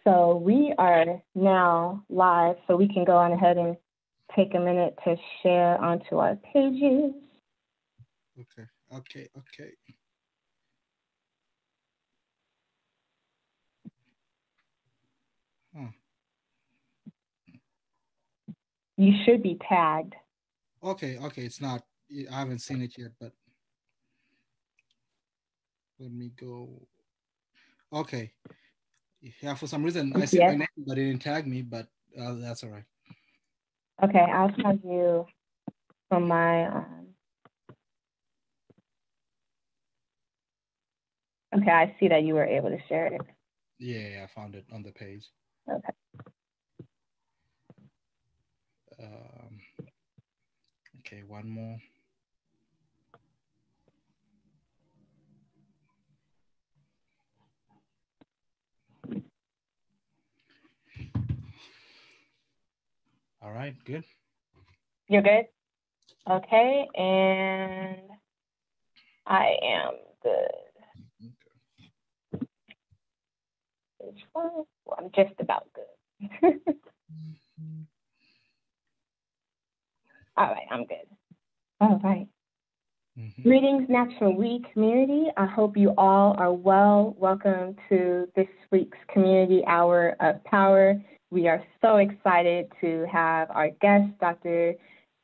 So we are now live, so we can go on ahead and take a minute to share onto our pages. Okay. You should be tagged. Okay, it's not, I haven't seen it yet, but let me go. Okay. Yeah, for some reason I see my name, but it didn't tag me, but that's all right. Okay, I'll tag you from my, okay, I see that you were able to share it. Yeah, I found it on the page. Okay. Okay, one more. All right, good. You're good? Okay, and I am good. Okay. Well, I'm just about good. All right, I'm good. All right. Greetings, Natural We community. I hope you all are well. Welcome to this week's Community Hour of Power. We are so excited to have our guest, Dr.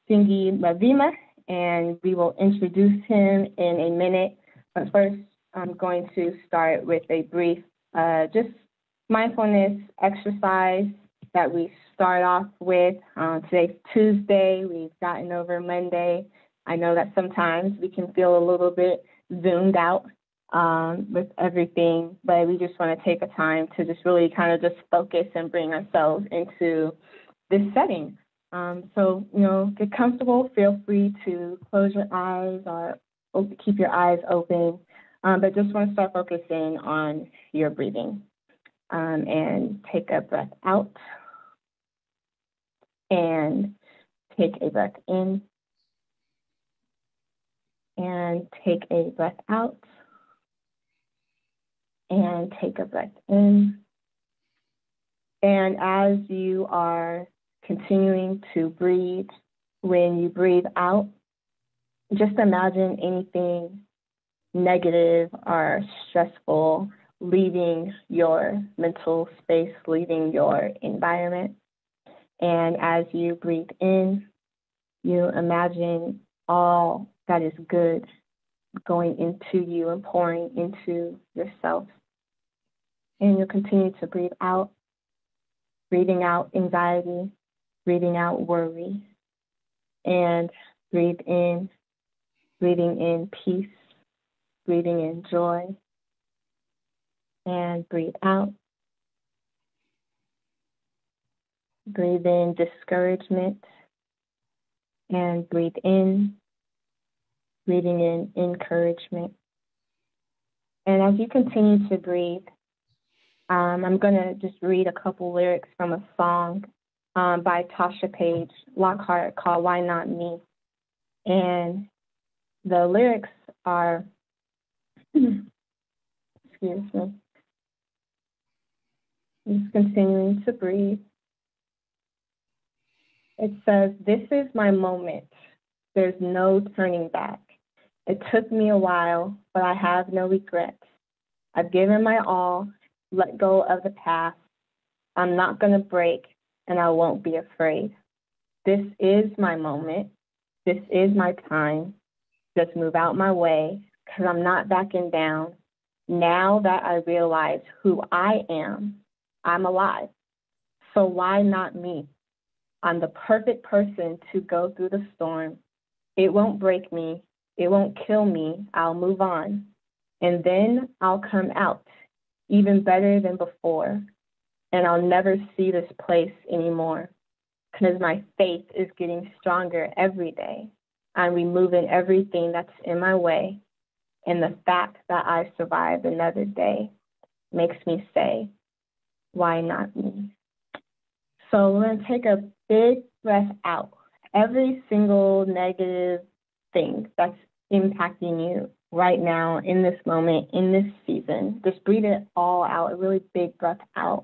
Shingi Mavima, and we will introduce him in a minute. But first, I'm going to start with a brief just mindfulness exercise that we start off with. Today's Tuesday. We've gotten over Monday. I know that sometimes we can feel a little bit zoomed out with everything, but we just want to take a time to just really kind of just focus and bring ourselves into this setting. So, get comfortable. Feel free to close your eyes or keep your eyes open, but just want to start focusing on your breathing. And take a breath out and take a breath in and take a breath out and take a breath in. And as you are continuing to breathe, when you breathe out, just imagine anything negative or stressful leaving your mental space, leaving your environment. And as you breathe in, you imagine all that is good going into you and pouring into yourself. And you'll continue to breathe out, breathing out anxiety, breathing out worry, and breathe in, breathing in peace, breathing in joy, and breathe out. Breathe in discouragement, and breathe in, breathing in encouragement. And as you continue to breathe, I'm going to just read a couple lyrics from a song by Tasha Page Lockhart called Why Not Me? And the lyrics are, excuse me, just continuing to breathe. It says, "This is my moment. There's no turning back. It took me a while, but I have no regrets. I've given my all, let go of the past. I'm not going to break, and I won't be afraid. This is my moment. This is my time. Just move out my way, because I'm not backing down. Now that I realize who I am, I'm alive. So why not me? I'm the perfect person to go through the storm. It won't break me. It won't kill me. I'll move on. And then I'll come out, even better than before. And I'll never see this place anymore, because my faith is getting stronger every day. I'm removing everything that's in my way. And the fact that I survived another day makes me say, why not me?" So we're going to take a big breath out. Every single negative thing that's impacting you, right now, in this moment, in this season. Just breathe it all out, a really big breath out.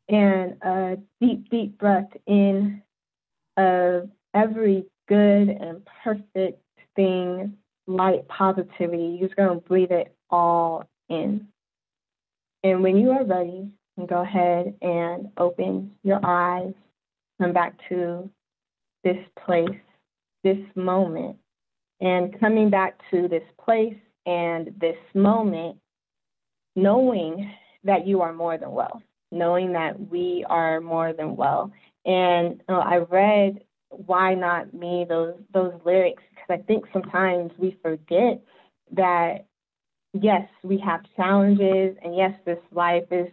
And a deep, deep breath in of every good and perfect thing, light, positivity. You're just going to breathe it all in. And when you are ready, go ahead and open your eyes, come back to this place, this moment. And coming back to this place and this moment, knowing that you are more than well, knowing that we are more than well. And I read Why Not Me, those lyrics, because I think sometimes we forget that, yes, we have challenges, and yes, this life is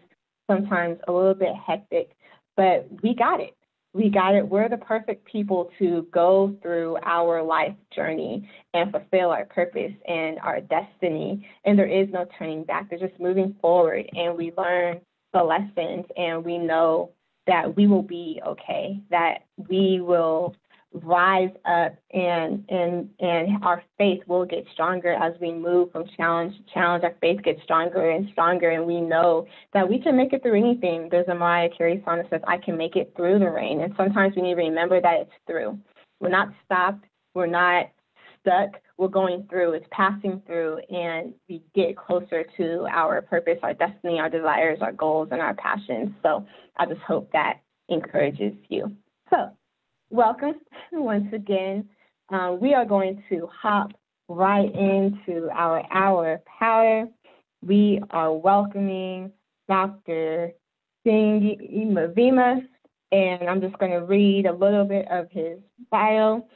sometimes a little bit hectic, but we got it. We got it. We're the perfect people to go through our life journey and fulfill our purpose and our destiny. And there is no turning back. There's just moving forward, and we learn the lessons, and we know that we will be okay, that we will rise up, and our faith will get stronger as we move from challenge to challenge. Our faith gets stronger and stronger, and we know that we can make it through anything. There's a Mariah Carey song that says, I can make it through the rain. And sometimes we need to remember that it's through. We're not stopped. We're not stuck. We're going through. It's passing through, and we get closer to our purpose, our destiny, our desires, our goals, and our passions. So I just hope that encourages you. So welcome once again. We are going to hop right into our hour of power. We are welcoming Dr. Shingi Mavima, and I'm just going to read a little bit of his bio.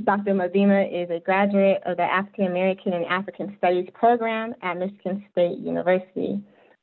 Dr. Mavima is a graduate of the African American and African Studies program at Michigan State University.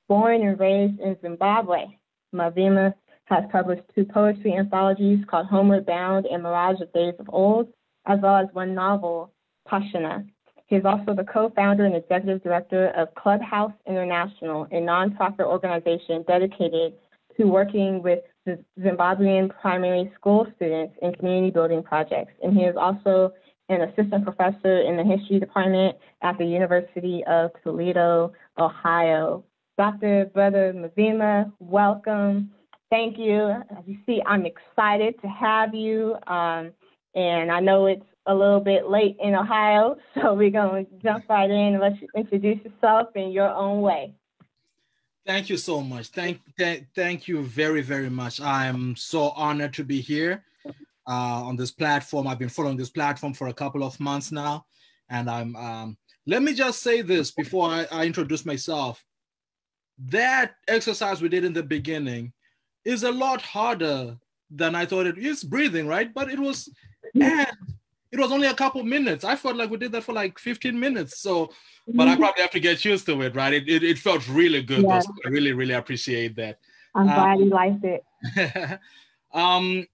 Born and raised in Zimbabwe, Mavima has published 2 poetry anthologies called Homeward Bound and Mirage of Days of Old, as well as 1 novel, Pashena. He is also the co-founder and executive director of CLUBHOUSE International, a nonprofit organization dedicated to working with the Zimbabwean primary school students in community building projects. And he is also an assistant professor in the history department at the University of Toledo, Ohio. Dr. Brother Mavima, welcome. Thank you. As you see, I'm excited to have you. And I know it's a little bit late in Ohio, so we're going to jump right in and let you introduce yourself in your own way. Thank you so much. Thank you very, very much. I'm so honored to be here on this platform. I've been following this platform for a couple of months now. And let me just say this before I introduce myself. That exercise we did in the beginning is a lot harder than I thought it is. Breathing, right? But it was only a couple minutes. I felt like we did that for like 15 minutes. So, but I probably have to get used to it, right? It felt really good. Yeah. Though, so I really, really appreciate that. I'm glad you liked it.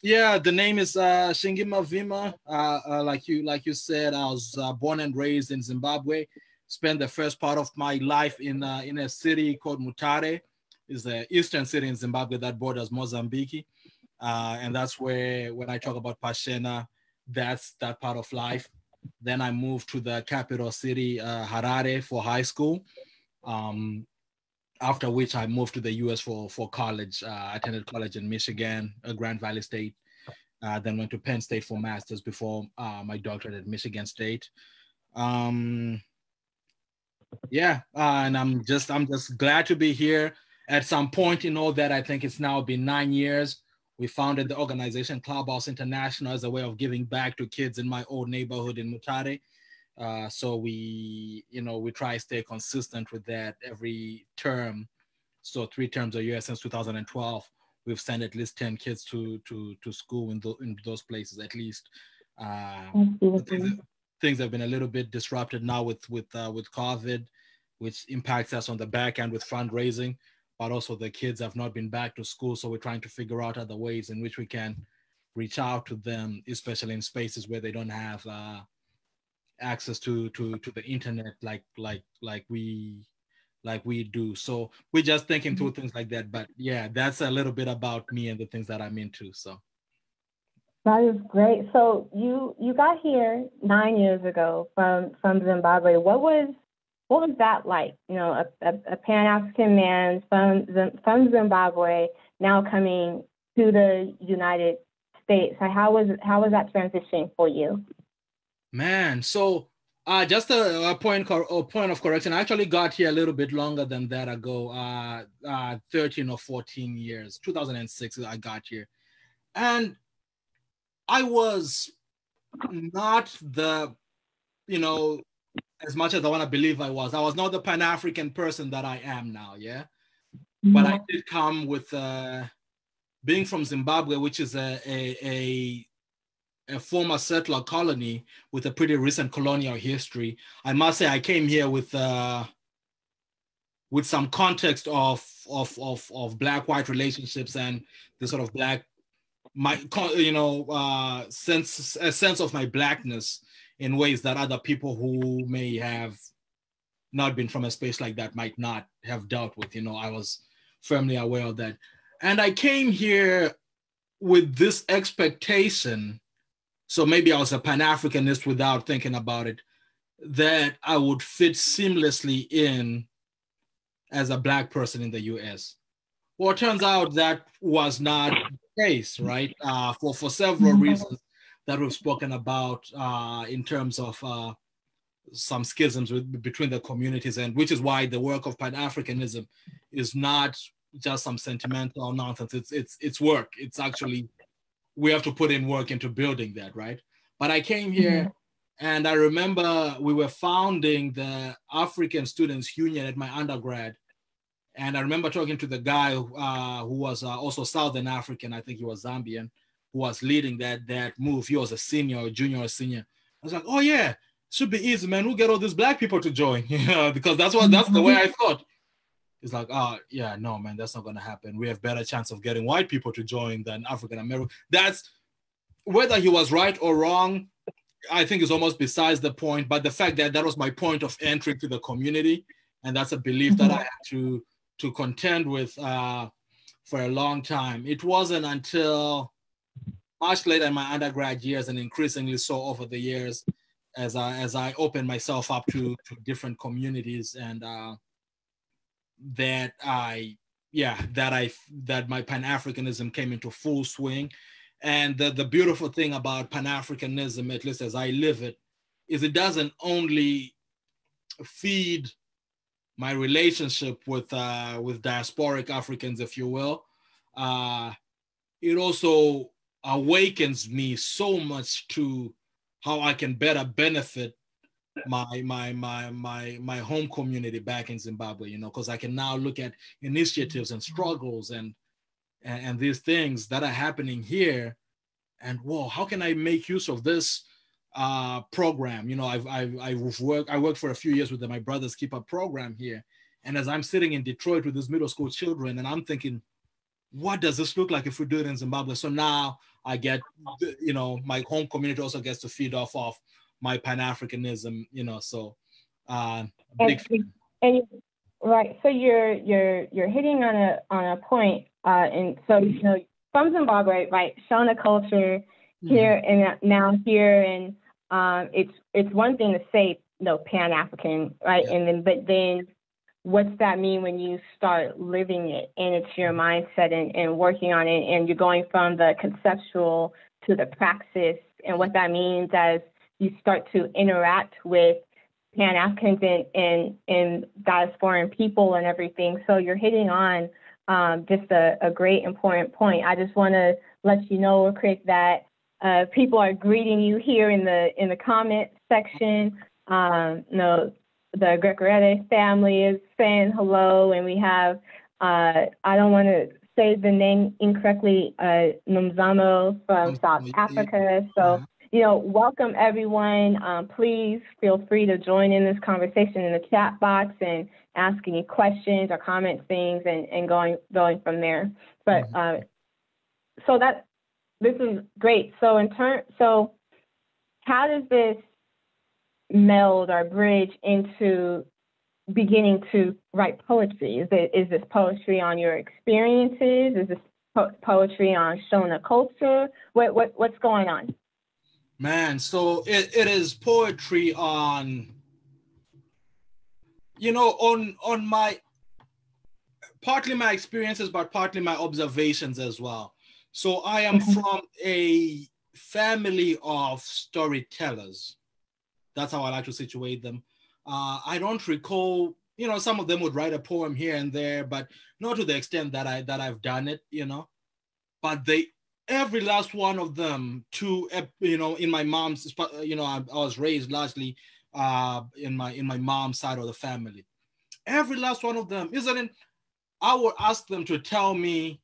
Yeah, the name is Shingi Mavima. Like you said, I was born and raised in Zimbabwe. Spent the first part of my life in a city called Mutare. It's the eastern city in Zimbabwe that borders Mozambique. And that's where, when I talk about Pashena, that's that part of life. Then I moved to the capital city, Harare, for high school. After which I moved to the US for college. I attended college in Michigan, Grand Valley State. Then went to Penn State for master's before my doctorate at Michigan State. And I'm just glad to be here. At some point, that I think it's now been 9 years. We founded the organization CLUBHOUSE International as a way of giving back to kids in my old neighborhood in Mutare. So we try to stay consistent with that every term. So 3 terms a year since 2012, we've sent at least 10 kids to school in those places at least. Things have been a little bit disrupted now with COVID, which impacts us on the back end with fundraising, but also the kids have not been back to school. So we're trying to figure out other ways in which we can reach out to them, especially in spaces where they don't have access to the internet like we do. So we're just thinking through things like that. But yeah, that's a little bit about me and the things that I'm into. So That is great. So you got here 9 years ago from Zimbabwe. What was that like? You know, a Pan-African man from Zimbabwe now coming to the United States. So how was that transition for you? Man, so just a point of correction. I actually got here a little bit longer than that ago. 13 or 14 years. 2006 I got here. And I was not the, you know, as much as I want to believe I was not the Pan-African person that I am now, yeah? But I did come with being from Zimbabwe, which is a former settler colony with a pretty recent colonial history. I must say I came here with some context of Black-white relationships and the sort of sense of my Blackness in ways that other people who may have not been from a space like that might not have dealt with. You know, I was firmly aware of that. And I came here with this expectation, so maybe I was a Pan-Africanist without thinking about it, that I would fit seamlessly in as a Black person in the US. Well, it turns out that was not the case, right? For several reasons that we've spoken about in terms of some schisms between the communities, and which is why the work of Pan-Africanism is not just some sentimental nonsense. It's work. It's actually, we have to put in work into building that, right? But I came here and I remember we were founding the African Students Union at my undergrad. And I remember talking to the guy who was also Southern African, I think he was Zambian, who was leading that move. He was a senior, or junior, or senior. I was like, oh yeah, should be easy, man. We'll get all these Black people to join, you know, because that's the way I thought. It's like, oh yeah, no, man, that's not gonna happen. We have better chance of getting white people to join than African American. That's, whether he was right or wrong, I think is almost besides the point. But the fact that that was my point of entry to the community, and that's a belief that I had to contend with for a long time. It wasn't until much later in my undergrad years, and increasingly so over the years, as I opened myself up to different communities, and that my Pan-Africanism came into full swing. And the beautiful thing about Pan-Africanism, at least as I live it, is it doesn't only feed my relationship with diasporic Africans, if you will. It also awakens me so much to how I can better benefit my home community back in Zimbabwe, you know, because I can now look at initiatives and struggles and these things that are happening here, and whoa, how can I make use of this program? You know, I worked for a few years with my Brothers Keeper program here, and as I'm sitting in Detroit with these middle school children, and I'm thinking, what does this look like if we do it in Zimbabwe? So now I get, you know, my home community also gets to feed off of my Pan-Africanism, you know. So big and right, so you're hitting on a point, and so, you know, from Zimbabwe, right, showing a culture here and now here, and it's one thing to say, you know, Pan-African, right, but then what's that mean when you start living it, and it's your mindset and working on it, and you're going from the conceptual to the praxis, and what that means as you start to interact with Pan-Africans and diasporan people and everything. So you're hitting on just a great important point. I just want to let you know real quick that people are greeting you here in the comment section. You know, the Gregoretti family is saying hello, and we have, I don't want to say the name incorrectly, Nomzamo from South Africa. So, you know, welcome everyone. Please feel free to join in this conversation in the chat box and ask any questions or comment things, and going from there. But so this is great. So so how does this meld or bridge into beginning to write poetry? Is this poetry on your experiences? Is this poetry on Shona culture? What's going on? Man, so it is poetry on, on my, partly my experiences, but partly my observations as well. So I am from a family of storytellers. That's how I like to situate them. I don't recall, some of them would write a poem here and there, but not to the extent that I've done it, But every last one of them, in my mom's, I was raised largely in my mom's side of the family. Every last one of them, I would ask them to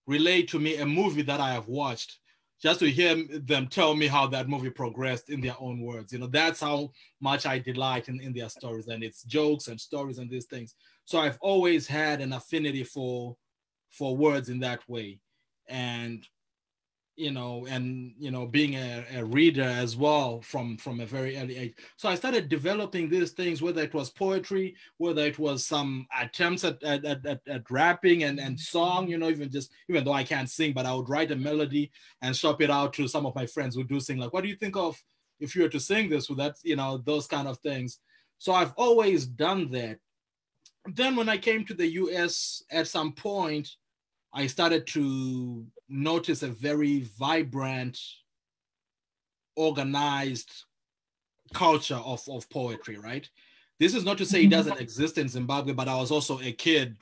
relate to me a movie that I have watched, just to hear them tell me how that movie progressed in their own words. That's how much I delight in their stories, and it's jokes and stories and these things. So I've always had an affinity for words in that way. And being a reader as well from a very early age. So I started developing these things, whether it was poetry, whether it was some attempts at rapping and song, even though I can't sing, but I would write a melody and shop it out to some of my friends who do sing. Like, what do you think of if you were to sing this with that, those kind of things. So I've always done that. Then when I came to the US at some point, I started to notice a very vibrant, organized culture of poetry, right? This is not to say it doesn't exist in Zimbabwe, but I was also a kid,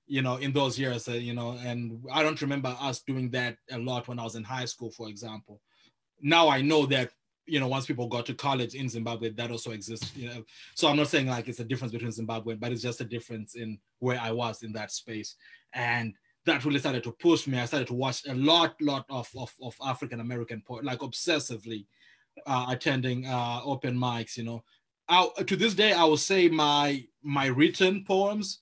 in those years, and I don't remember us doing that a lot when I was in high school, for example. Now I know that, once people got to college in Zimbabwe, that also exists, So I'm not saying like it's a difference between Zimbabwe, but it's just a difference in where I was in that space. And that really started to push me. I started to watch a lot of African-American poetry, like obsessively attending open mics, to this day, I will say my written poems,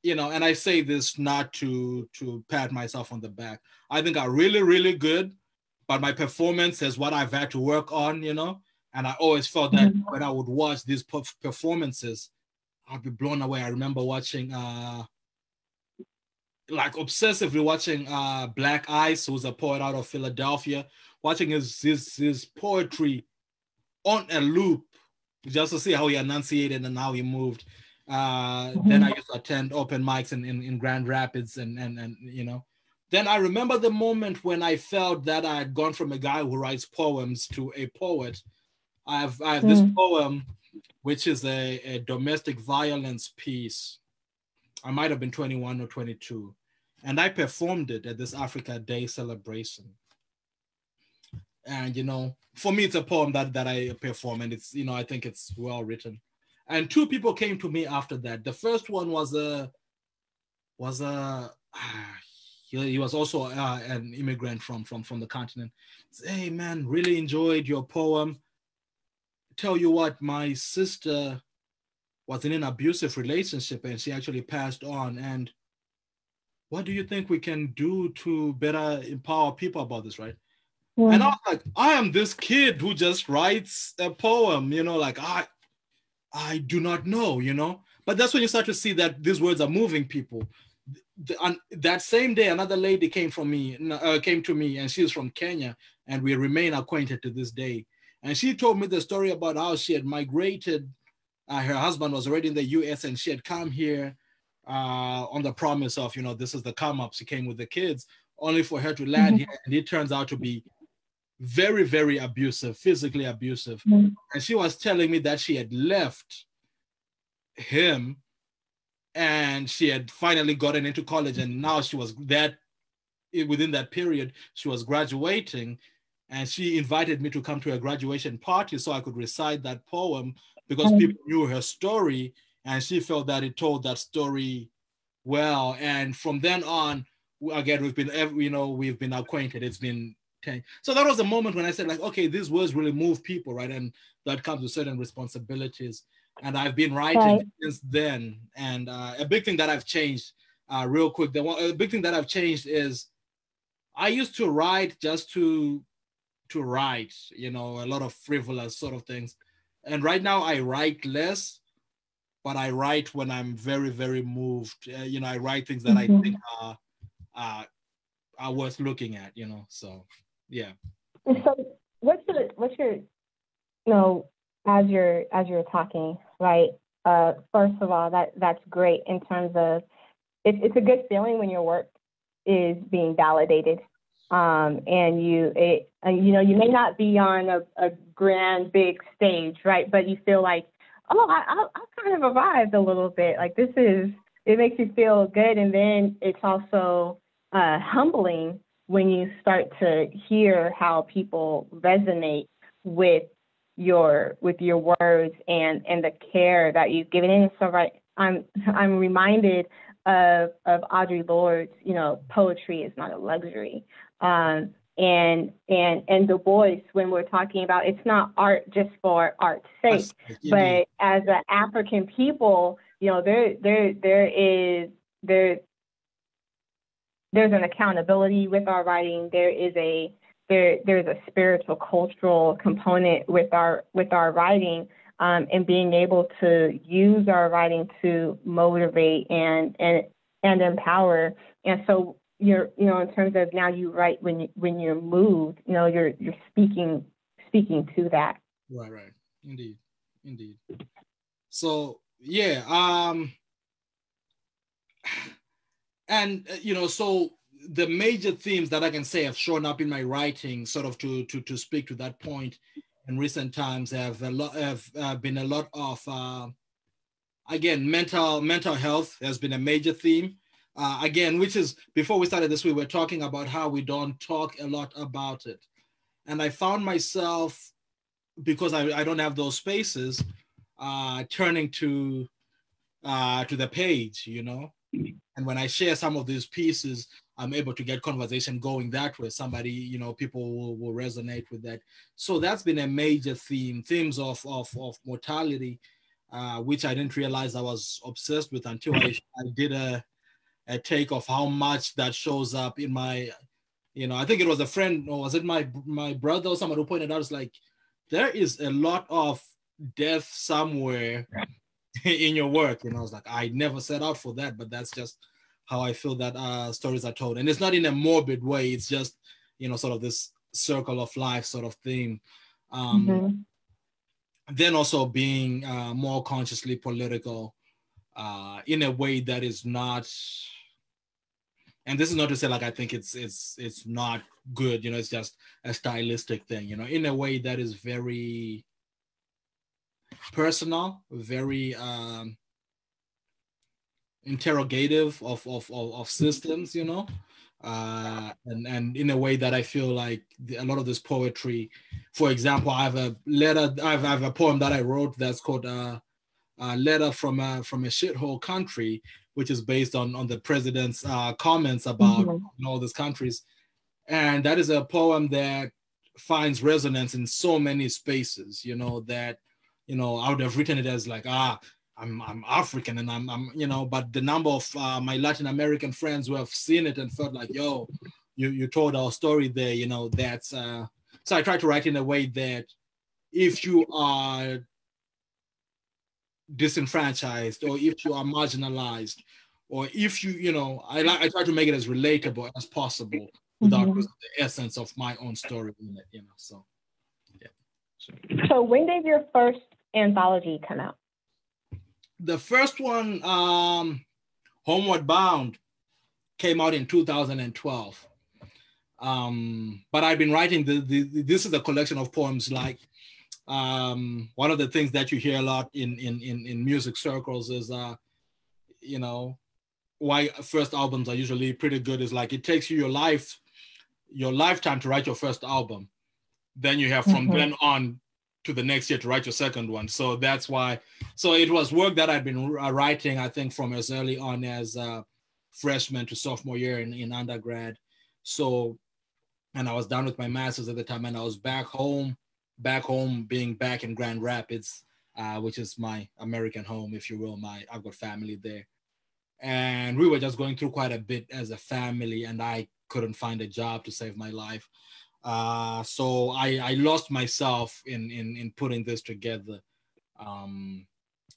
and I say this not to pat myself on the back. I think are really, really good, but my performance is what I've had to work on, and I always felt that when I would watch these performances, I'd be blown away. I remember watching, like obsessively watching Black Ice, who's a poet out of Philadelphia, watching his poetry on a loop just to see how he enunciated and how he moved. Then I used to attend open mics in Grand Rapids and Then I remember the moment when I felt that I had gone from a guy who writes poems to a poet. I have this poem, which is a domestic violence piece. I might have been 21 or 22. And I performed it at this Africa Day celebration. And, for me, it's a poem that I perform, and it's, I think it's well written. And two people came to me after that. The first one he was also an immigrant from the continent. Said, hey man, really enjoyed your poem. Tell you what, my sister was in an abusive relationship and she actually passed on. And what do you think we can do to better empower people about this, right? Yeah. And I was like, I am this kid who just writes a poem, like I do not know, But that's when you start to see that these words are moving people. That same day, another lady came to me, and she's from Kenya, and we remain acquainted to this day. And she told me the story about how she had migrated. Her husband was already in the US, and she had come here on the promise of, this is the come up. She came with the kids, only for her to land here, and it turns out to be very, very abusive, physically abusive. And she was telling me that she had left him and she had finally gotten into college, and now she was within that period, she was graduating, and she invited me to come to a graduation party so I could recite that poem because people knew her story, and she felt that it told that story well. And from then on, again, we've been acquainted. It's been 10. So that was the moment when I said, like, okay, these words really move people, right? And that comes with certain responsibilities. And I've been writing since then. And a big thing that I've changed, real quick, a big thing that I've changed is I used to write just to write, a lot of frivolous sort of things. And right now I write less, but I write when I'm very, very moved. I write things that I think are worth looking at, you know. So yeah. And so what's your as you're talking, right? First of all, that's great in terms of it's a good feeling when your work is being validated. And you may not be on a grand big stage, right? But you feel like, oh, I kind of arrived a little bit. Like it makes you feel good. And then it's also humbling when you start to hear how people resonate with your words and the care that you've given. And so, right, I'm reminded of Audre Lorde's, poetry is not a luxury. And Du Bois, when we're talking about, it's not art just for art's sake, but as an African people, there's an accountability with our writing. There's a spiritual, cultural component with our writing, and being able to use our writing to motivate and empower. And so in terms of now you write when you're moved, you're speaking to that. Right. Indeed. So yeah, and so the major themes that I can say have shown up in my writing, sort of to speak to that point, in recent times have been a lot of again, mental health has been a major theme. Again, which is, before we started this, we were talking about how we don't talk a lot about it. And I found myself, because I don't have those spaces, turning to the page, And when I share some of these pieces, I'm able to get conversation going that way. Somebody, people will resonate with that. So that's been a major theme, themes of mortality, which I didn't realize I was obsessed with until I did a take of how much that shows up in my, I think it was a friend, or was it my brother or someone who pointed out, it's like, there is a lot of death somewhere in your work. I was like, I never set out for that, but that's just how I feel that stories are told. And it's not in a morbid way. It's just, sort of this circle of life sort of thing. Then also being more consciously political in a way that is not, and this is not to say like I think it's not good, it's just a stylistic thing, in a way that is very personal, very interrogative of systems, and in a way that I feel like a lot of this poetry, for example, I have a poem that I wrote that's called a letter from a shithole country, which is based on the president's comments about all these countries. And that is a poem that finds resonance in so many spaces, that, I would have written it as like, I'm African and I'm but the number of my Latin American friends who have seen it and felt like, yo, you told our story there, that's, so I try to write in a way that if you are disenfranchised, or if you are marginalized, or if I try to make it as relatable as possible without losing the essence of my own story in it, so yeah. So when did your first anthology come out? The first one, Homeward Bound, came out in 2012. But I've been writing this is a collection of poems. Like one of the things that you hear a lot in music circles is why first albums are usually pretty good is like it takes you your lifetime to write your first album. Then you have from then on to the next year to write your second one. So that's why. So it was work that I'd been writing, I think, from as early on as freshman to sophomore year in undergrad. So, and I was done with my master's at the time, and I was back home being back in Grand Rapids, which is my American home, if you will. I've got family there. And we were just going through quite a bit as a family, and I couldn't find a job to save my life. So I lost myself in putting this together. And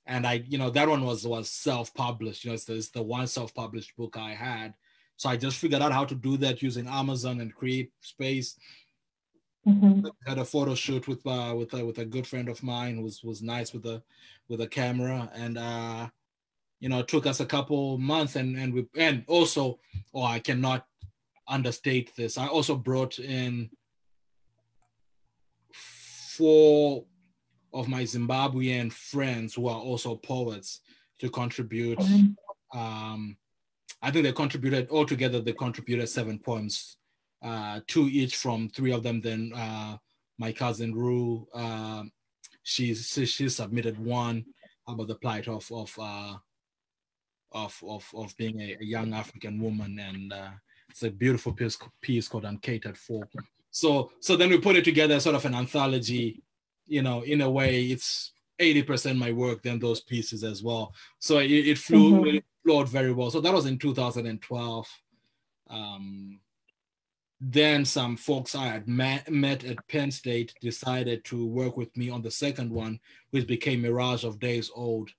I, that one was self-published. It's the one self-published book I had. So I just figured out how to do that using Amazon and Create Space. Had a photo shoot with a good friend of mine who was nice with a camera, and it took us a couple months, and also, I cannot understate this. I also brought in 4 of my Zimbabwean friends who are also poets to contribute. I think they contributed altogether. They contributed 7 poems, 2 each from 3 of them. Then my cousin Rue, she submitted one about the plight of being a young African woman, and it's a beautiful piece called "Uncatered For." So then we put it together as sort of an anthology. In a way, it's 80% my work, then those pieces as well. So it flowed very well. So that was in 2012. Then some folks I had met at Penn State decided to work with me on the second one, which became Mirage of Days Old.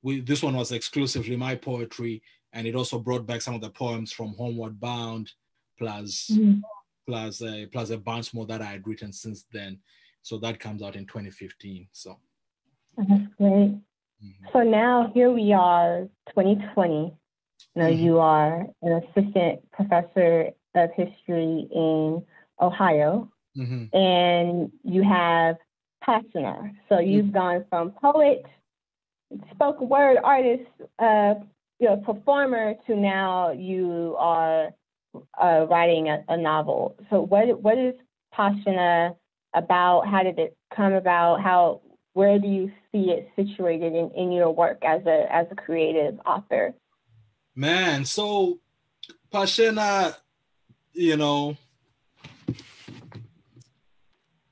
This one was exclusively my poetry, and it also brought back some of the poems from Homeward Bound, plus a bunch more that I had written since then. So that comes out in 2015. So that's great. So now here we are, 2020. Now you are an assistant professor of history in Ohio, and you have Pashena. So you've gone from poet, spoken word artist, performer, to now you are writing a novel. So what is Pashena about? How did it come about? Where do you see it situated in your work as a creative author? Man, so Pashena,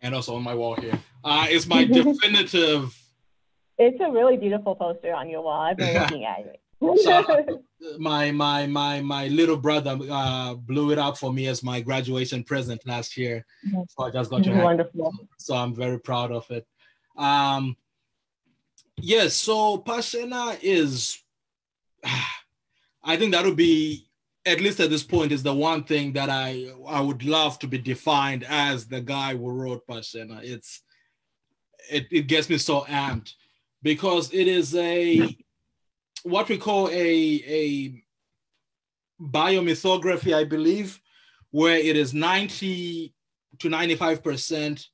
and also on my wall here, is my definitive. It's a really beautiful poster on your wall. I've been looking at it. So my little brother blew it up for me as my graduation present last year. So I just got to have wonderful. It. So I'm very proud of it. Yes, so Pashena is, I think that would be, at least at this point, is the one thing that I would love to be defined as the guy who wrote Pashena. It gets me so amped, because it is what we call a biomythography, I believe, where it is 90 to 95%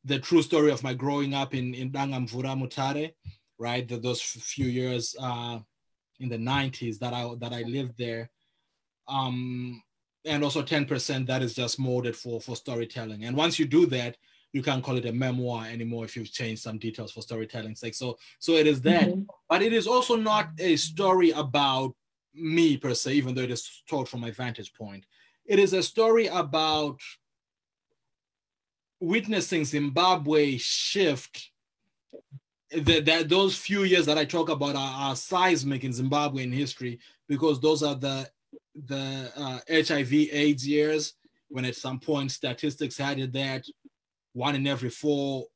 the true story of my growing up in Dangamvura Mutare, right? Those few years in the 90s that I lived there. And also 10% that is just molded for storytelling. And once you do that, you can't call it a memoir anymore if you've changed some details for storytelling's sake. So it is that, but it is also not a story about me per se, even though it is told from my vantage point. It is a story about witnessing Zimbabwe shift. Those few years that I talk about are seismic in Zimbabwean history, because those are the HIV/AIDS years, when at some point statistics had it that 1 in every 4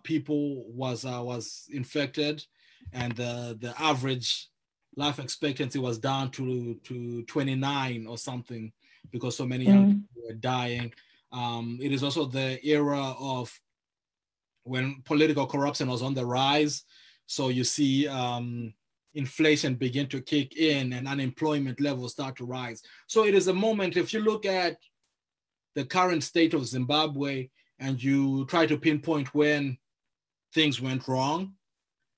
people was infected, and the average life expectancy was down to 29 or something, because so many young people were dying. It is also the era of when political corruption was on the rise. So you see inflation begin to kick in and unemployment levels start to rise. So it is a moment, if you look at the current state of Zimbabwe and you try to pinpoint when things went wrong,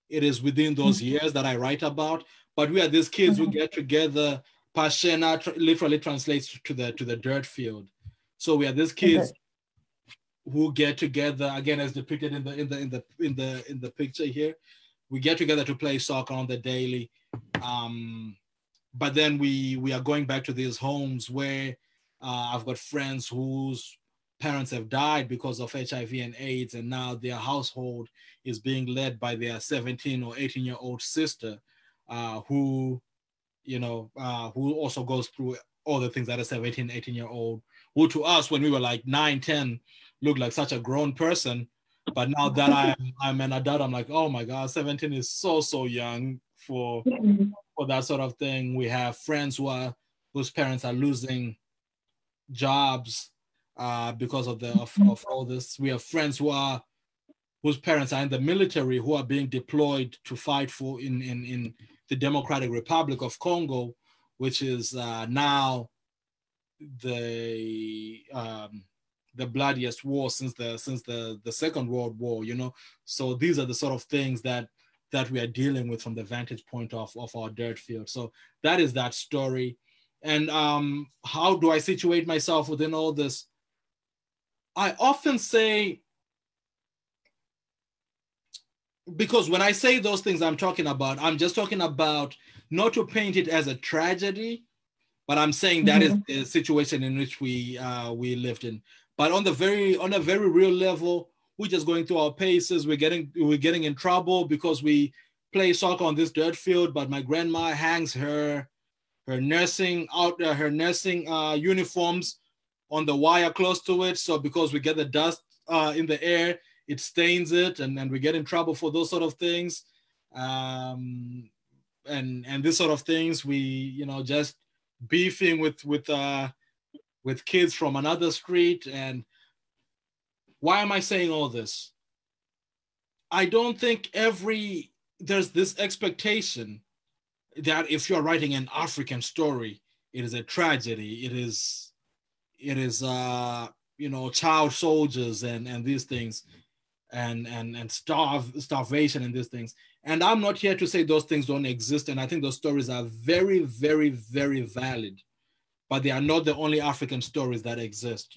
it is within those years that I write about. But we are these kids who get together. Pashena literally translates to the dirt field. So we are these kids who get together, again, as depicted in the picture here. We get together to play soccer on the daily. But then we are going back to these homes where I've got friends whose parents have died because of HIV and AIDS, and now their household is being led by their 17 or 18-year-old sister, who also goes through all the things that a 17, 18-year-old, who to us when we were like 9, 10, looked like such a grown person. But now that I'm an adult, I'm like, oh my God, 17 is so young for that sort of thing. We have friends who are whose parents are losing jobs because of all this. We have friends whose parents are in the military, who are being deployed to fight for in the Democratic Republic of Congo, which is now the bloodiest war since the Second World War. So these are the sort of things that we are dealing with from the vantage point of our dirt field. So that is that story. And how do I situate myself within all this? I often say, because when I say those things I'm just talking about not to paint it as a tragedy, but I'm saying that is the situation in which we lived in. But on a very real level, we're just going through our paces. We're getting in trouble because we play soccer on this dirt field, but my grandma hangs her nursing uniforms on the wire close to it. So because we get the dust in the air, it stains it, and we get in trouble for those sort of things. And this sort of things, we just beefing with kids from another street. And why am I saying all this? I don't think there's this expectation that if you're writing an African story, it is a tragedy. It is child soldiers and these things, and starvation and these things. And I'm not here to say those things don't exist. And I think those stories are very, very, very valid, but they are not the only African stories that exist,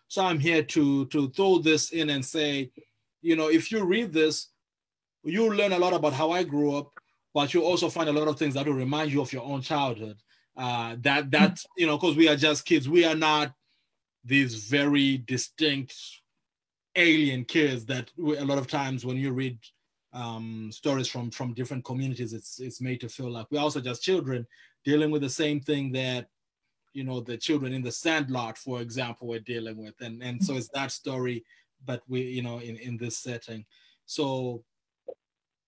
So I'm here to throw this in and say, if you read this, you'll learn a lot about how I grew up, but you'll also find a lot of things that will remind you of your own childhood. That's because we are just kids. We are not these very distinct alien kids that a lot of times when you read stories from different communities, it's made to feel like we're also just children dealing with the same thing that the children in the Sandlot, for example, were dealing with, and so it's that story, but we in this setting. So,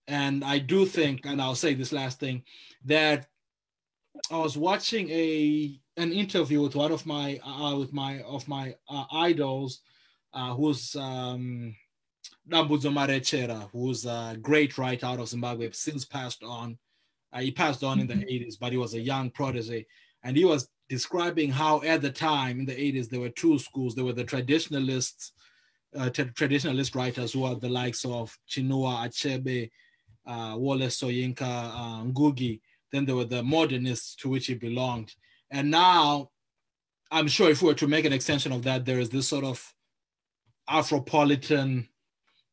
and I do think, and I'll say this last thing, that I was watching an interview with one of my idols, who's Dambudzo Marechera, who's a great writer out of Zimbabwe, since passed on. He passed on in the 80s, but he was a young protege. And he was describing how at the time in the 80s, there were two schools. There were the traditionalist writers, who are the likes of Chinua Achebe, Wole Soyinka, Ngugi. Then there were the modernists, to which he belonged. And now, I'm sure if we were to make an extension of that, there is this sort of Afropolitan,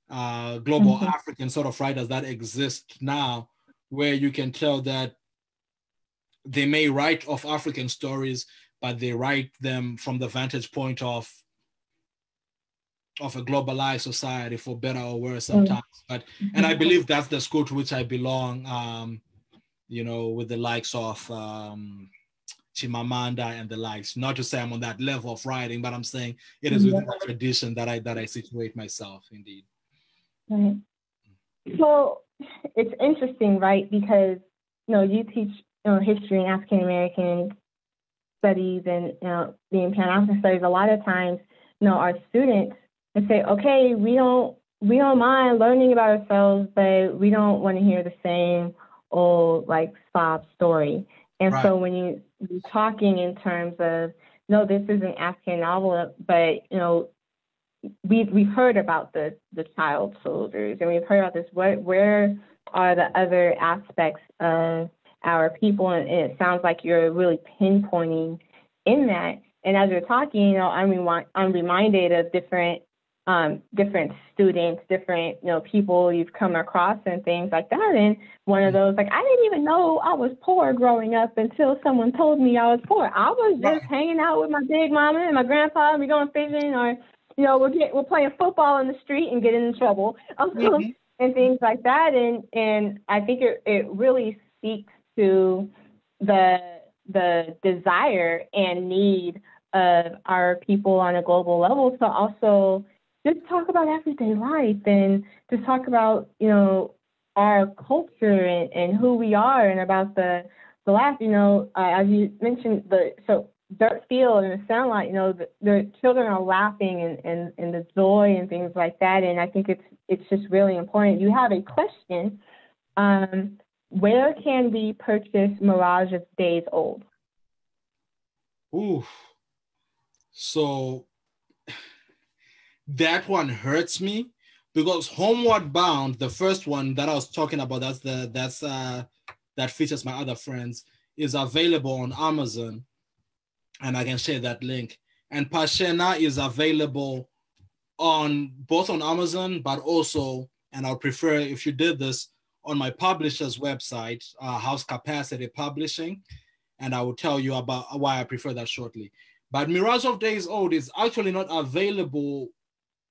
global African sort of writers that exist now, where you can tell that they may write of African stories, but they write them from the vantage point of a globalized society, for better or worse sometimes. And I believe that's the school to which I belong, with the likes of Chimamanda and the likes. Not to say I'm on that level of writing, but I'm saying it is within the tradition that I situate myself, indeed. Right. So it's interesting, right? Because you teach history and African American studies and being Pan-African studies. A lot of times, our students would say, "Okay, we don't mind learning about ourselves, but we don't want to hear the same old sob story." And right. So when you're talking in terms of, no, this is an African novel, but we've heard about the child soldiers, and we've heard about this. Where are the other aspects of our people? And it sounds like you're really pinpointing in that. And as you're talking, I'm reminded of different students, different people you've come across and things like that. And one of those, I didn't even know I was poor growing up until someone told me I was poor. I was just hanging out with my big mama and my grandpa, and we going fishing, or we're playing football in the street and getting in trouble, and things like that. And I think it really speaks to the desire and need of our people on a global level to also just talk about everyday life and to talk about, our culture and who we are, and about the the last, as you mentioned, so dirt field and the sunlight, the children are laughing and the joy and things like that. And I think it's just really important. You have a question. Where can we purchase Mirage of Days Old? Ooh, so that one hurts me because Homeward Bound, the first one that I was talking about, that features my other friends, is available on Amazon, and I can share that link. And Pashena is available both on Amazon, but also, and I would prefer if you did this, on my publisher's website, House Capacity Publishing, and I will tell you about why I prefer that shortly. But Mirage of Days Old is actually not available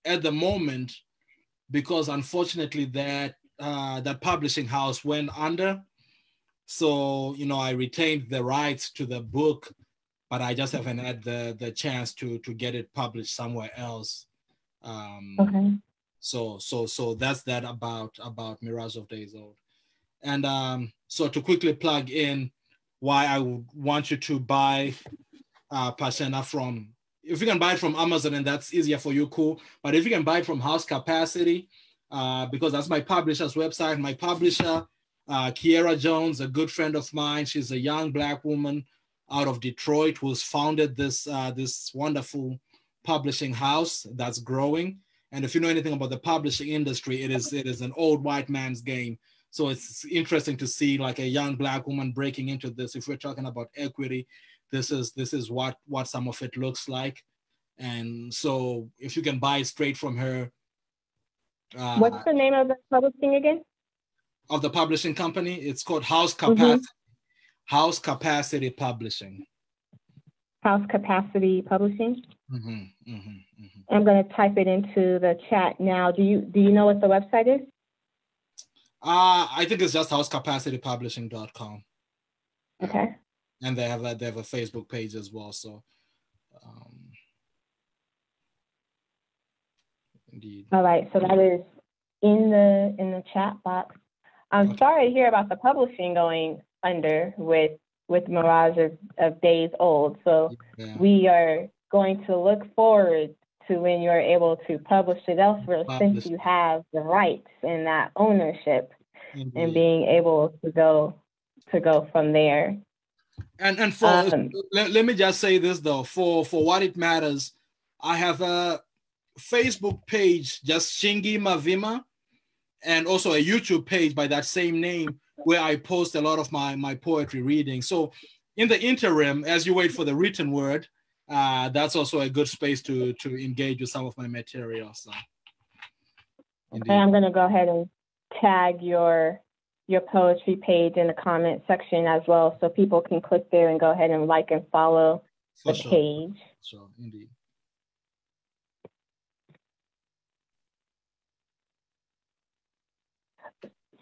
at the moment because unfortunately that publishing house went under. So, I retained the rights to the book, but I just haven't had the chance to get it published somewhere else. Okay. So that's that about Mirage of Days Old. And so to quickly plug in why I would want you to buy Pashena if you can buy it from Amazon and that's easier for you, cool. But if you can buy it from House Capacity, because that's my publisher's website, my publisher, Kiera Jones, a good friend of mine, she's a young Black woman out of Detroit who's founded this wonderful publishing house that's growing. And if you know anything about the publishing industry, it is an old white man's game. So it's interesting to see like a young Black woman breaking into this. If we're talking about equity, this is what some of it looks like. And so if you can buy it straight from her. What's the name of the publishing again? Of the publishing company? It's called House Capacity. Mm-hmm. House Capacity Publishing. House Capacity Publishing? Mm-hmm, mm-hmm, mm-hmm. I'm going to type it into the chat now. Do you know what the website is? I think it's just housecapacitypublishing.com. Okay. And they have a Facebook page as well. So, indeed. All right. So that is in the chat box. I'm sorry to hear about the publishing going under with Mirage of Days Old. So we are going to look forward to when you're able to publish it elsewhere, since you have the rights and that ownership. Indeed. And being able to go from there. And for let me just say this though, for what it matters, I have a Facebook page, just Shingi Mavima, and also a YouTube page by that same name where I post a lot of my poetry reading. So in the interim, as you wait for the written word, that's also a good space to engage with some of my material. So, okay, I'm going to go ahead and tag your poetry page in the comment section as well, so people can click there and go ahead and like and follow the page. Sure, indeed.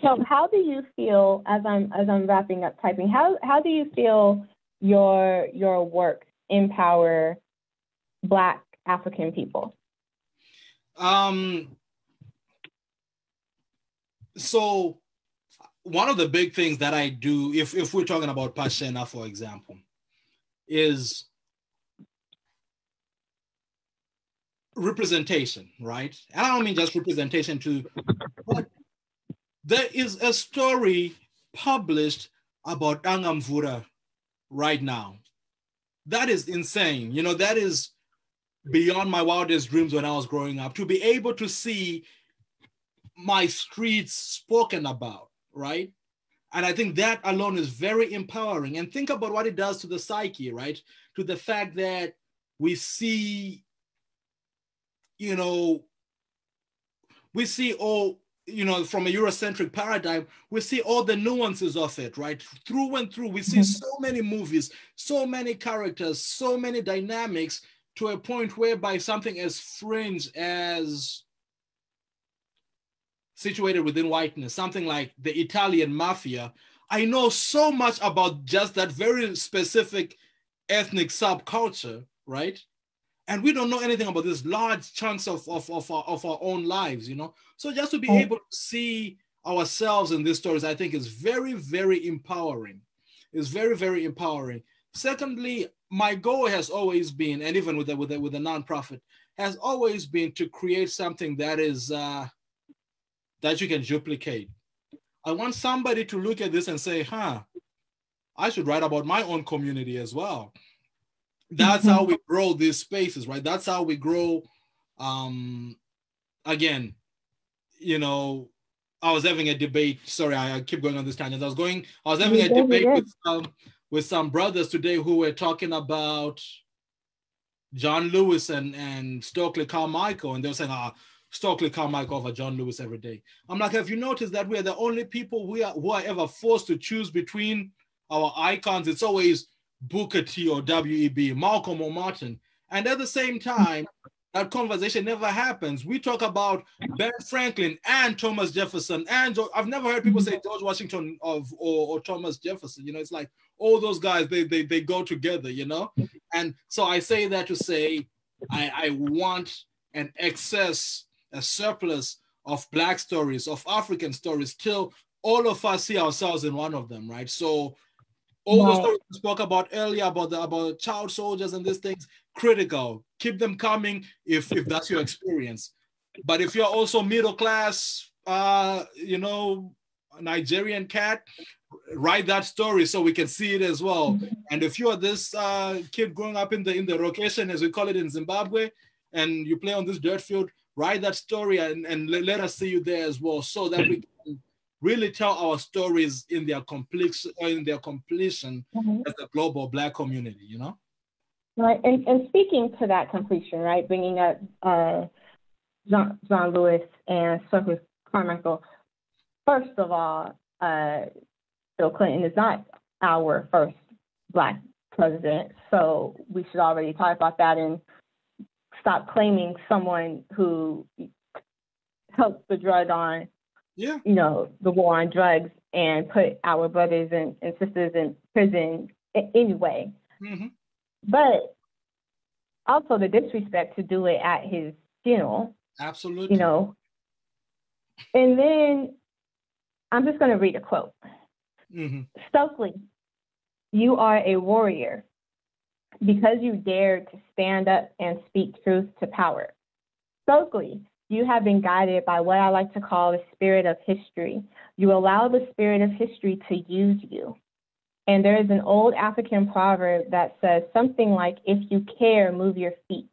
So how do you feel, as I'm wrapping up typing, how do you feel your work empower Black African people? So one of the big things that I do, if we're talking about Pashena, for example, is representation, right? And I don't mean just representation but there is a story published about Angamvura right now. That is insane. That is beyond my wildest dreams when I was growing up, to be able to see my streets spoken about, right? And I think that alone is very empowering. And think about what it does to the psyche, right? To the fact that we see, from a Eurocentric paradigm, we see all the nuances of it, right? Through and through, we see so many movies, so many characters, so many dynamics, to a point whereby something as fringe as situated within whiteness, something like the Italian mafia, I know so much about just that very specific ethnic subculture, right? And we don't know anything about these large chunks of our own lives, So just to be able to see ourselves in these stories, I think is very, very empowering. is very, very empowering. Secondly, my goal has always been, and even with the nonprofit, has always been to create something that is that you can duplicate. I want somebody to look at this and say, I should write about my own community as well. That's how we grow these spaces, right? That's how we grow. Again, you know, I was having a debate. Sorry, I keep going on this tangent. I was having a debate with some brothers today who were talking about John Lewis and Stokely Carmichael, and they were saying, Stokely Carmichael over John Lewis every day. I'm like, have you noticed that we are the only people who are ever forced to choose between our icons? It's always Booker T or W.E.B., Malcolm or Martin. And at the same time, that conversation never happens. We talk about Ben Franklin and Thomas Jefferson. And I've never heard people say George Washington or Thomas Jefferson. You know, it's like all those guys, they go together, you know? And so I say that to say, I want an excess, a surplus of Black stories, of African stories, till all of us see ourselves in one of them, right? So all those stories we spoke about earlier about child soldiers and these things, critical. Keep them coming if that's your experience. But if you're also middle class, you know, Nigerian cat, write that story so we can see it as well. And if you are this kid growing up in the location, as we call it in Zimbabwe, and you play on this dirt field, write that story and let us see you there as well, so that we can really tell our stories in their completion as a global Black community, you know? Right, and speaking to that completion, right, bringing up John Lewis and Stokely Carmichael, first of all, Bill Clinton is not our first Black president, so we should already talk about that and stop claiming someone who helped the drug on, you know, the war on drugs and put our brothers and sisters in prison anyway. But also the disrespect to do it at his funeral. Absolutely. You know. And then I'm just going to read a quote. Stokely, you are a warrior because you dared to stand up and speak truth to power. Stokely, you have been guided by what I like to call the spirit of history. You allow the spirit of history to use you. And there is an old African proverb that says something like, if you care, move your feet.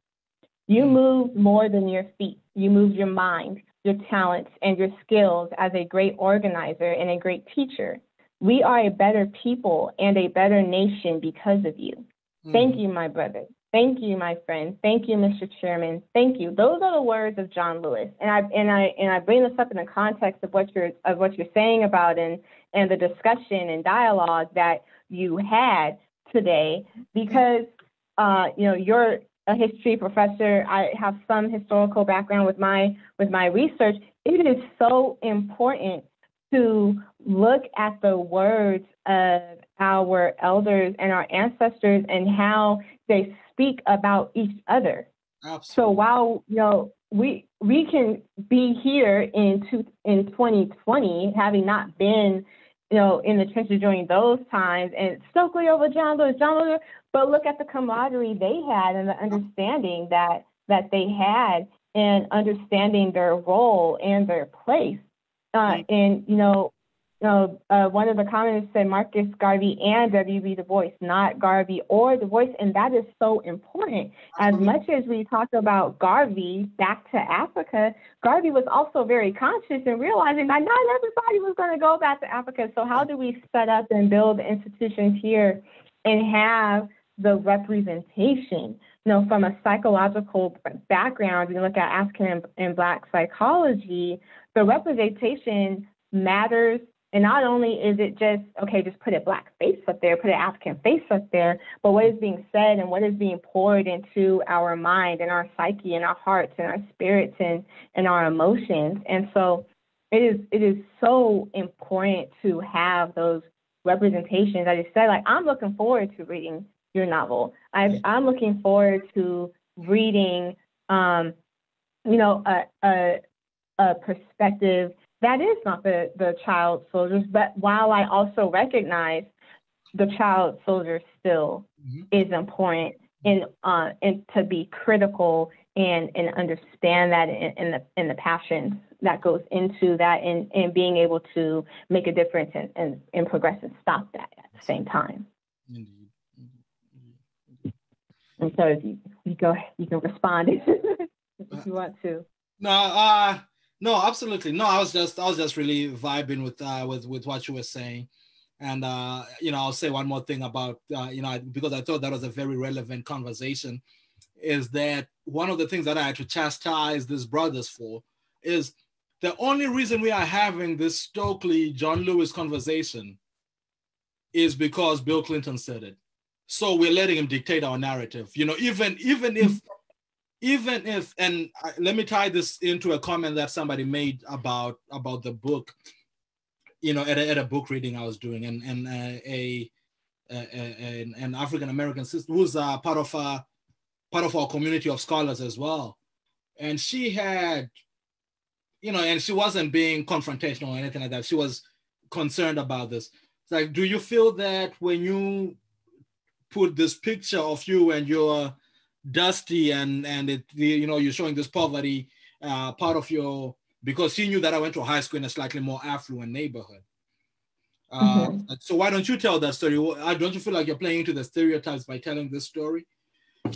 You move more than your feet. You move your mind, your talents, and your skills as a great organizer and a great teacher. We are a better people and a better nation because of you. Thank you, my brother. Thank you, my friend. Thank you, Mr. Chairman. Thank you. Those are the words of John Lewis. And I bring this up in the context of what you're saying about and the discussion and dialogue that you had today, because you know, you're a history professor. I have some historical background with my research. It is so important to look at the words of our elders and our ancestors and how they speak about each other. Absolutely. So while, you know, we can be here in 2020, having not been, you know, in the trenches during those times, and Stokely over John Lewis, but look at the camaraderie they had and the understanding that they had, and understanding their role and their place. And, you know, one of the comments said Marcus Garvey and W.B. Du Bois, not Garvey or Du Bois, and that is so important. As much as we talk about Garvey back to Africa, Garvey was also very conscious in realizing that not everybody was going to go back to Africa. So how do we set up and build institutions here and have the representation? You know, from a psychological background, you look at African and Black psychology, the representation matters. And not only is it just, okay, just put a Black face up there, put an African face up there, but what is being said and what is being poured into our mind and our psyche and our hearts and our spirits and our emotions. And so it is so important to have those representations. I just said, like, I'm looking forward to reading your novel. I'm looking forward to reading, you know, a perspective that is not the child soldiers, but while I also recognize the child soldier still is important, and to be critical and understand that and the passion that goes into that, and being able to make a difference and progress and stop that at the same time. Indeed. And so if you go, you can respond if you want to. No, absolutely. No, I was just really vibing with what you were saying. And, I'll say one more thing about, because I thought that was a very relevant conversation, is that one of the things that I had to chastise these brothers for is the only reason we are having this Stokely, John Lewis conversation is because Bill Clinton said it. So we're letting him dictate our narrative, even if, and let me tie this into a comment that somebody made about the book, at a book reading I was doing, and an African American sister who's part of our community of scholars as well, and she had, and she wasn't being confrontational or anything like that. She was concerned about this. It's like, do you feel that when you put this picture of you and you're dusty and you're showing this poverty part of your, because she knew that I went to high school in a slightly more affluent neighborhood. So why don't you tell that story? Don't you feel like you're playing into the stereotypes by telling this story?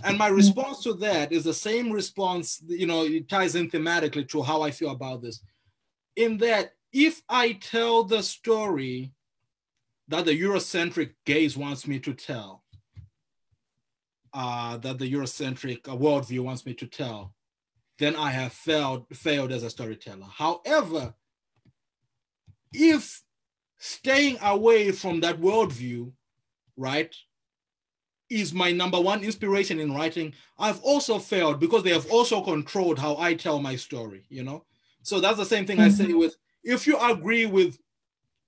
And my response to that is the same response, it ties in thematically to how I feel about this. In that, if I tell the story that the Eurocentric gaze wants me to tell, that the Eurocentric worldview wants me to tell, then I have failed as a storyteller. However, if staying away from that worldview, right, is my number one inspiration in writing, I've also failed because they have also controlled how I tell my story, So that's the same thing I say with, if you agree with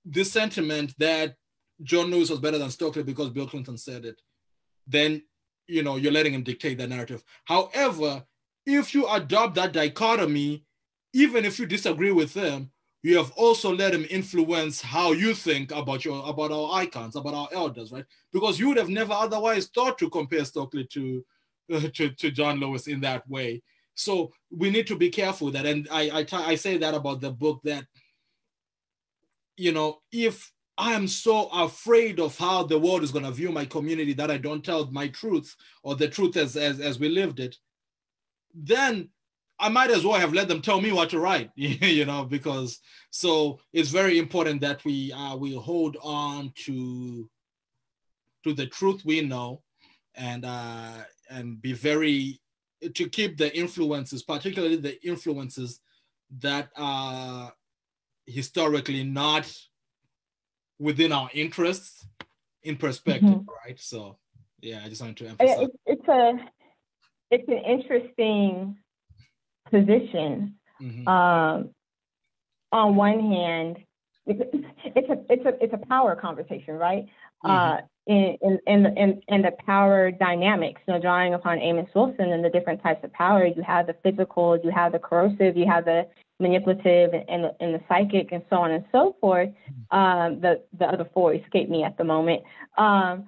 this sentiment that John Lewis was better than Stokely because Bill Clinton said it, then you're letting him dictate the narrative. However, if you adopt that dichotomy, even if you disagree with them, you have also let him influence how you think about our icons, about our elders, right? Because you would have never otherwise thought to compare Stokely to John Lewis in that way. So we need to be careful that, and I say that about the book, that if I am so afraid of how the world is going to view my community that I don't tell my truth, or the truth as we lived it, then I might as well have let them tell me what to write, because so it's very important that we hold on to the truth we know, and be to keep the influences, particularly the influences that are historically not within our interests, in perspective, right? So yeah, I just wanted to emphasize. It's an interesting position. On one hand, it's a power conversation, right? In the power dynamics, drawing upon Amos Wilson and the different types of power. You have the physical, you have the corrosive, you have the manipulative, and the psychic, and so on and so forth. The other four escape me at the moment. And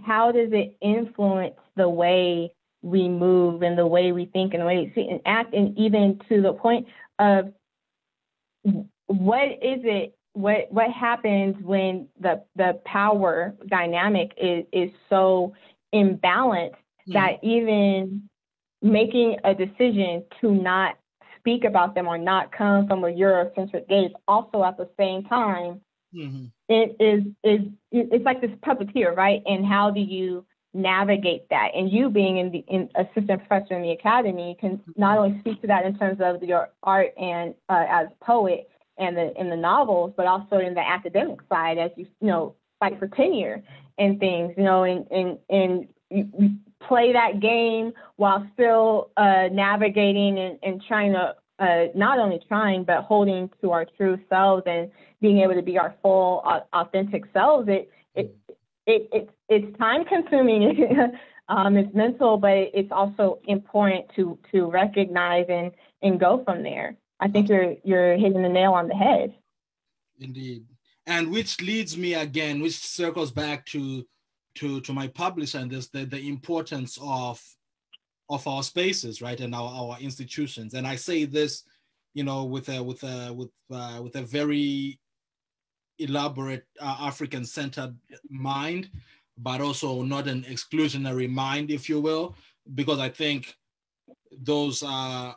how does it influence the way we move and the way we think and the way we see and act, and even to the point of what happens when the power dynamic is so imbalanced that even making a decision to not speak about them or not come from a Eurocentric gaze also at the same time, it's like this puppeteer, right? And how do you navigate that? And you being in assistant professor in the academy can not only speak to that in terms of your art and as a poet and in the novels, but also in the academic side as you fight for tenure and things, and you play that game while still navigating and trying to not only trying but holding to our true selves and being able to be our full authentic selves. It's time consuming. It's mental, but it's also important to recognize and go from there. I think you're hitting the nail on the head. Indeed. And which leads me again, which circles back to my publisher and this, the importance of our spaces, right, and our institutions. And I say this, with a very elaborate African-centered mind, but also not an exclusionary mind, if you will, because I think those the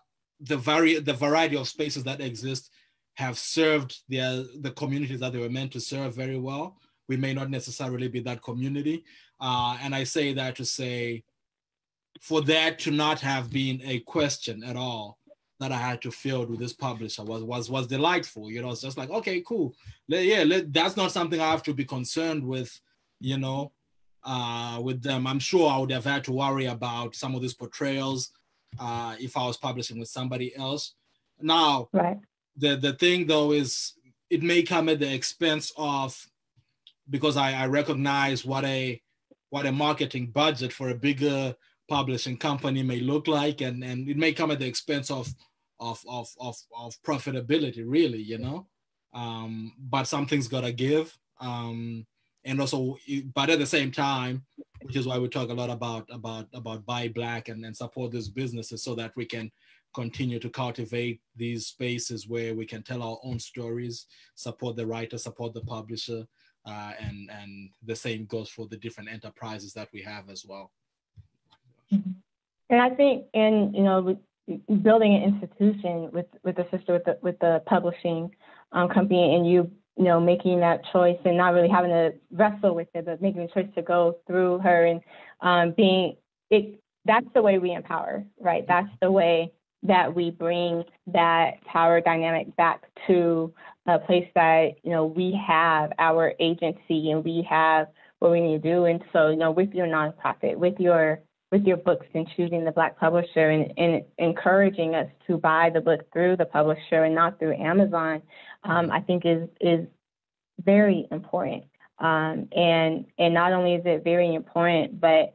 variety of spaces that exist have served the communities that they were meant to serve very well. We may not necessarily be that community. And I say that to say, for that to not have been a question at all that I had to field with this publisher was delightful. It's just like, okay, cool. That's not something I have to be concerned with, with them. I'm sure I would have had to worry about some of these portrayals if I was publishing with somebody else. Now, right. The thing though is it may come at the expense of, because I recognize what a marketing budget for a bigger publishing company may look like, and it may come at the expense of profitability, really, but something's gotta give. And also, but at the same time, which is why we talk a lot about Buy Black and support these businesses, so that we can continue to cultivate these spaces where we can tell our own stories, support the writer, support the publisher, and the same goes for the different enterprises that we have as well. And I think building an institution with the sister with the publishing company, and you making that choice and not really having to wrestle with it, but making the choice to go through her and being it. That's the way we empower, right? That's the way that we bring that power dynamic back to a place that, we have our agency and we have what we need to do. And so, with your nonprofit, with your books and choosing the Black publisher and encouraging us to buy the book through the publisher and not through Amazon, I think is very important. And not only is it very important, but,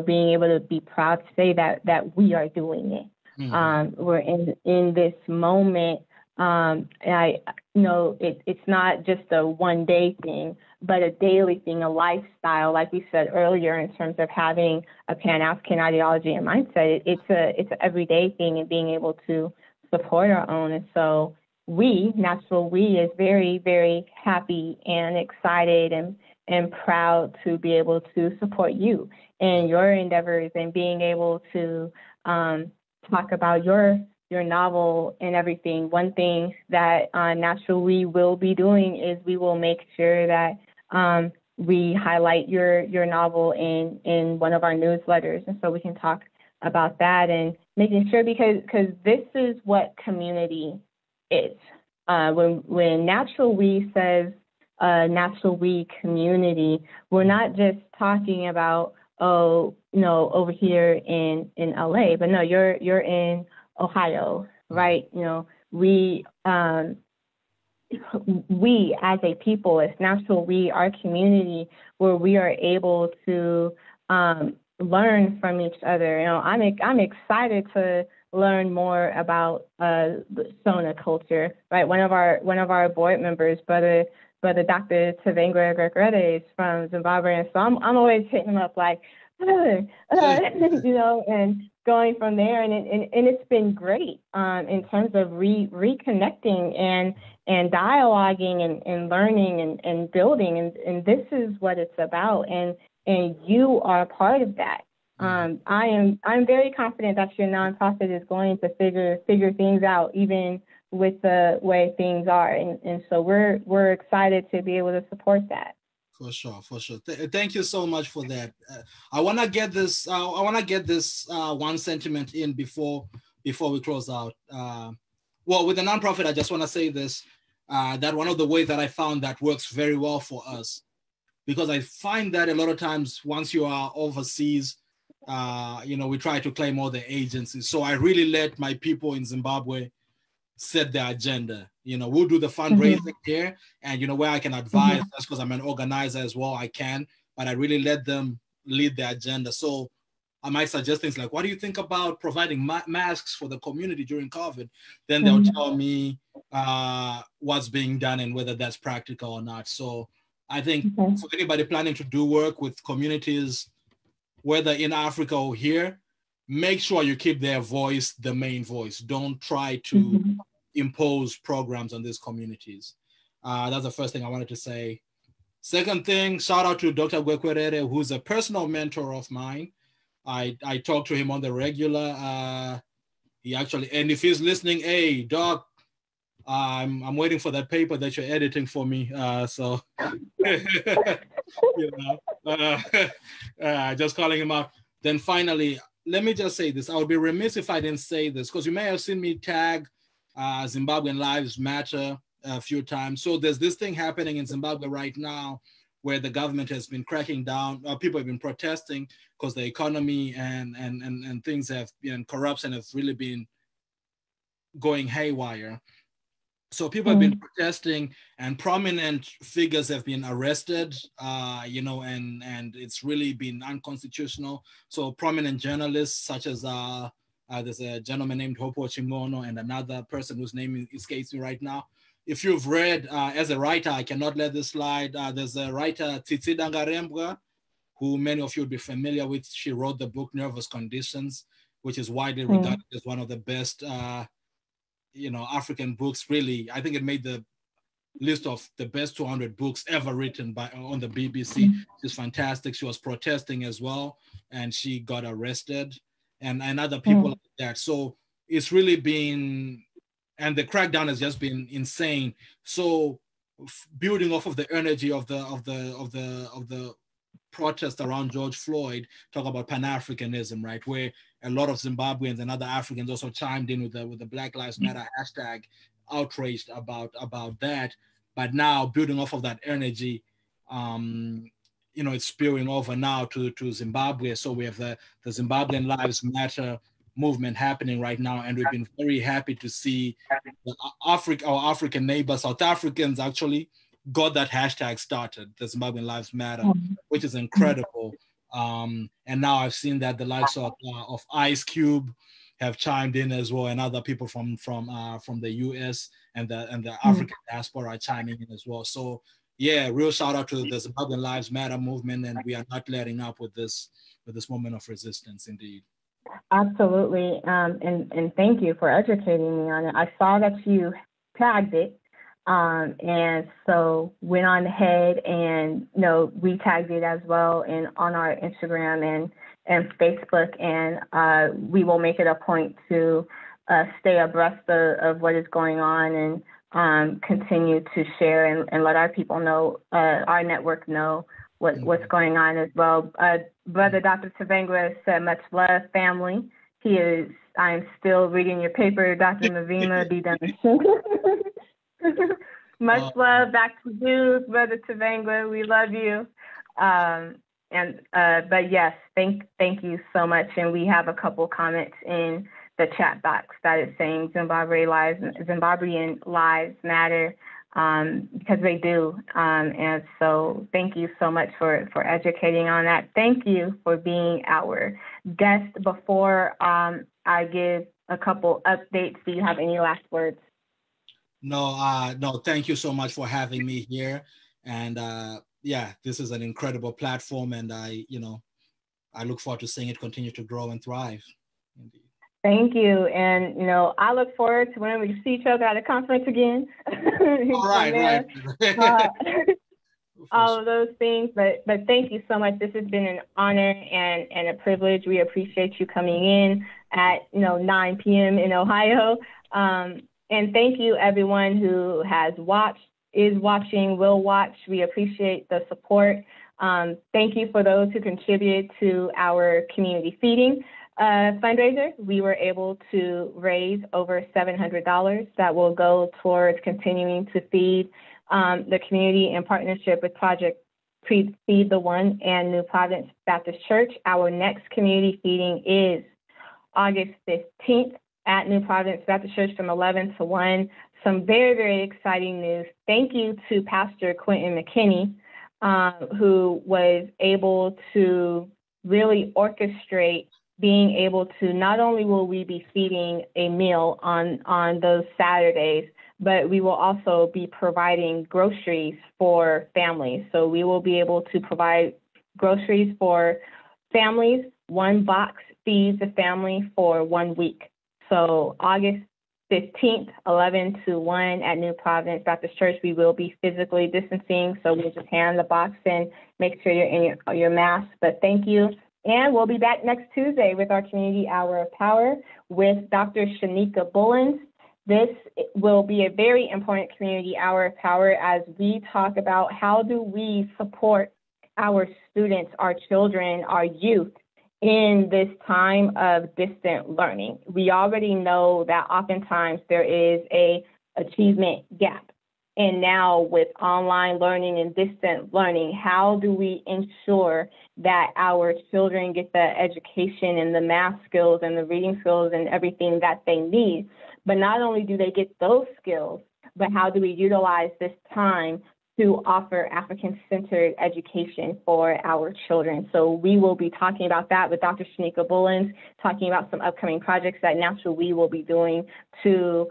being able to be proud to say that we are doing it. Mm-hmm. We're in this moment. And it's not just a one-day thing, but a daily thing, a lifestyle, like we said earlier, in terms of having a Pan-African ideology and mindset. It's an everyday thing, and being able to support our own. And so Natural We is very, very happy and excited and proud to be able to support you in your endeavors and being able to talk about your novel and everything. One thing that Natural We will be doing is we will make sure that we highlight your novel in one of our newsletters, and so we can talk about that and making sure, because this is what community is. When Natural We says Natural We community, we're not just talking about over here in LA, but no, you're in Ohio, right? We as a people, as Natural We, our community, where we are able to learn from each other. I'm excited to learn more about the Sona culture, right? One of our board members, brother Dr. Tavengwa Gregorete, is from Zimbabwe, and so I'm always hitting him up like, and going from there, and it's been great in terms of reconnecting and dialoguing and learning and building, and this is what it's about, and you are a part of that. I'm very confident that your nonprofit is going to figure things out, even with the way things are, and so we're excited to be able to support that. For sure. Thank you so much for that. I want to get this. One sentiment in before we close out. With the nonprofit, I just want to say this: that one of the ways that I found that works very well for us, because I find that a lot of times once you are overseas, we try to claim all the agencies. So I really let my people in Zimbabwe set the agenda. We'll do the fundraising here, and where I can advise, that's because I'm an organizer as well, I can, but I really let them lead the agenda. So I might suggest things like, what do you think about providing masks for the community during COVID? Then they'll tell me what's being done and whether that's practical or not. So I think for anybody planning to do work with communities, whether in Africa or here, make sure you keep their voice the main voice. Don't try to impose programs on these communities. That's the first thing I wanted to say. Second thing, shout out to Dr. Gwekwerere, who's a personal mentor of mine. I talk to him on the regular. He actually, and if he's listening, hey, Doc, I'm waiting for that paper that you're editing for me. So, you know, just calling him out. Then finally, let me just say this. I would be remiss if I didn't say this, because you may have seen me tag Zimbabwean Lives Matter a few times. So there's this thing happening in Zimbabwe right now where the government has been cracking down. People have been protesting because the economy and things have been, corruption have really been going haywire. So people have been protesting, and prominent figures have been arrested, you know, and it's really been unconstitutional. So prominent journalists such as there's a gentleman named Hopo Chimono and another person whose name escapes me right now. If you've read, as a writer, I cannot let this slide. There's a writer, Tsitsi Dangarembwa, who many of you would be familiar with. She wrote the book Nervous Conditions, which is widely regarded as one of the best you know, African books. Really, I think it made the list of the best 200 books ever written on the BBC. She's fantastic. She was protesting as well, and she got arrested, and other people like that. So it's really been, and the crackdown has just been insane. So building off of the energy of the protest around George Floyd, talk about Pan-Africanism, right? Where a lot of Zimbabweans and other Africans also chimed in with the Black Lives Matter hashtag, outraged about that. But now building off of that energy, you know, it's spilling over now to Zimbabwe. So we have the Zimbabwean Lives Matter movement happening right now, and we've been very happy to see our African neighbors, South Africans, actually got that hashtag started, the Zimbabwean Lives Matter, which is incredible. And now I've seen that the likes of Ice Cube have chimed in as well, and other people from the US and the African diaspora are chiming in as well. So yeah, real shout out to the Zimbabwean Lives Matter movement, and we are not letting up with this moment of resistance, indeed. Absolutely, and thank you for educating me on it. I saw that you tagged it, and so went on ahead and, you know, we tagged it as well and on our Instagram and Facebook, and we will make it a point to stay abreast of what is going on, and continue to share and let our people know, our network know what's going on as well. Brother Dr. Tavengwa said, much love, family. I'm still reading your paper, Dr. Mavima. Be done. Much love back to you, Brother Tavengwa. We love you. But yes, thank you so much. And we have a couple comments in the chat box that is saying Zimbabwean Lives Matter, because they do. And so thank you so much for educating on that. Thank you for being our guest. Before I give a couple updates, do you have any last words? No, thank you so much for having me here. And yeah, this is an incredible platform, and I look forward to seeing it continue to grow and thrive. Indeed. Thank you. And, you know, I look forward to when we see each other at a conference again. Right. All of those things. But thank you so much. This has been an honor and a privilege. We appreciate you coming in at, 9 p.m. in Ohio. And thank you, everyone who has watched, is watching, will watch. We appreciate the support. Thank you for those who contribute to our community feeding fundraiser. We were able to raise over $700 that will go towards continuing to feed the community in partnership with Project Feed the One and New Providence Baptist Church. Our next community feeding is August 15th at New Providence Baptist Church from 11 to 1. Some very, very exciting news. Thank you to Pastor Quentin McKinney, who was able to really orchestrate being able to, not only will we be feeding a meal on those Saturdays, but we will also be providing groceries for families. So we will be able to provide groceries for families. One box feeds a family for 1 week. So August 15th, 11 to 1 at New Providence Baptist Church, we will be physically distancing. So we'll just hand the box in, make sure you're in your mask. But thank you. And we'll be back next Tuesday with our Community Hour of Power with Dr. Shanika Bullins. This will be a very important Community Hour of Power as we talk about how do we support our students, our children, our youth in this time of distant learning. We already know that oftentimes there is an achievement gap. And now with online learning and distant learning, how do we ensure that our children get the education and the math skills and the reading skills and everything that they need? But not only do they get those skills, but how do we utilize this time to offer African-centered education for our children? So we will be talking about that with Dr. Shanika Bullins, talking about some upcoming projects that naturally we will be doing to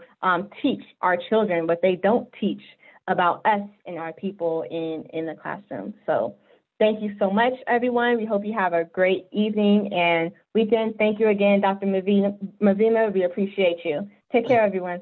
teach our children what they don't teach about us and our people in the classroom. So thank you so much, everyone. We hope you have a great evening and weekend. Thank you again, Dr. Mavima. We appreciate you. Take care, everyone.